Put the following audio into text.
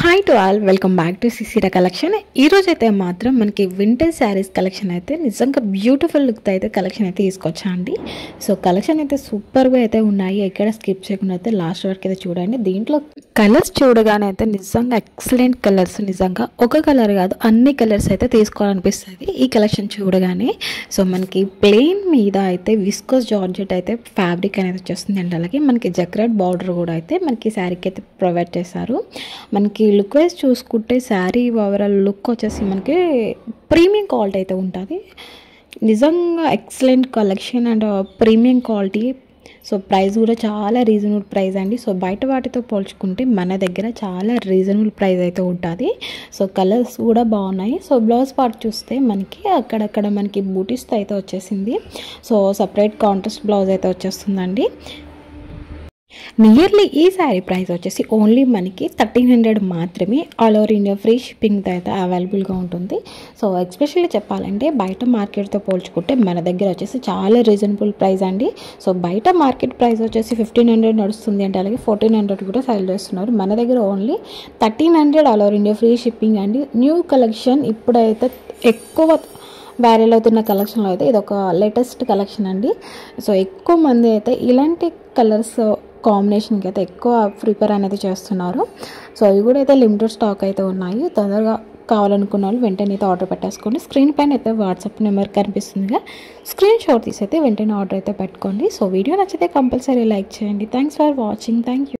Hi to all, welcome back to సిసిరా collection. ఈ రోజు అయితే మాత్రం మనకి వింటేజ్ శారీస్ కలెక్షన్ అయితే నిజంగా బ్యూటిఫుల్ లుక్ అయితే కలెక్షన్ అయితే తీసుకొచ్చా అండి. సో కలెక్షన్ అయితే సూపర్గా అయితే ఉన్నాయి. ఎక్కడ స్కిప్ చేయకుండా అయితే లాస్ట్ వరకు అయితే చూడండి. దీంట్లో కలర్స్ చూడగానే అయితే నిజంగా ఎక్సలెంట్ కలర్స్, నిజంగా ఒక కలర్ కాదు అన్ని కలర్స్ అయితే తీసుకోవాలనిపిస్తుంది ఈ కలెక్షన్ చూడగానే. సో మనకి ప్లెయిన్ మీద అయితే విస్కోస్ జార్జెట్ అయితే ఫ్యాబ్రిక్ అనేది వచ్చేస్తుంది అండి. అలాగే మనకి జక్రాట్ బార్డర్ కూడా అయితే మనకి శారీకి అయితే ప్రొవైడ్ చేశారు. మనకి లుక్ వైజ్ చూసుకుంటే శారీ ఓవరాల్ లుక్ వచ్చేసి మనకి ప్రీమియం క్వాలిటీ అయితే ఉంటుంది. నిజంగా excellent collection and premium quality. So price కూడా చాలా రీజనబుల్ ప్రైస్ అండి. సో బయట వాటితో పోల్చుకుంటే మన దగ్గర చాలా రీజనబుల్ ప్రైస్ అయితే ఉంటుంది. సో కలర్స్ కూడా బాగున్నాయి. సో బ్లౌజ్ పార్ట్ చూస్తే మనకి అక్కడక్కడ మనకి బూటీస్తో అయితే వచ్చేసింది. సో సపరేట్ కాంట్రాస్ట్ బ్లౌజ్ అయితే వచ్చేస్తుందండి. నియర్లీ ఈ శారీ ప్రైస్ వచ్చేసి ఓన్లీ మనకి 1300 మాత్రమే. ఆల్ ఓవర్ ఇండియా ఫ్రీ షిప్పింగ్తో అయితే అవైలబుల్గా ఉంటుంది. సో ఎస్పెషల్లీ చెప్పాలంటే బయట మార్కెట్తో పోల్చుకుంటే మన దగ్గర వచ్చేసి చాలా రీజనబుల్ ప్రైస్ అండి. సో బయట మార్కెట్ ప్రైస్ వచ్చేసి 1500 నడుస్తుంది అంటే, అలాగే 1400 కూడా సేల్ చేస్తున్నారు. మన దగ్గర only 1300 all over India free shipping అండి. న్యూ కలెక్షన్ ఇప్పుడైతే ఎక్కువ వైరల్ అవుతున్న కలెక్షన్లో అయితే ఇది ఒక లేటెస్ట్ కలెక్షన్ అండి. సో ఎక్కువ మంది అయితే ఇలాంటి కలర్స్ కాంబినేషన్కి అయితే ఎక్కువ ప్రిపేర్ అనేది చేస్తున్నారు. సో అవి కూడా అయితే లిమిటెడ్ స్టాక్ అయితే ఉన్నాయి. తొందరగా కావాలనుకున్న వాళ్ళు వెంటనే అయితే ఆర్డర్ పెట్టేసుకోండి. స్క్రీన్ పైన అయితే వాట్సాప్ నెంబర్ కనిపిస్తుందిగా, స్క్రీన్ షాట్ తీసి అయితే వెంటనే ఆర్డర్ అయితే పెట్టుకోండి. సో వీడియో నచ్చితే కంపల్సరీ లైక్ చేయండి. Thanks for watching. Thank you.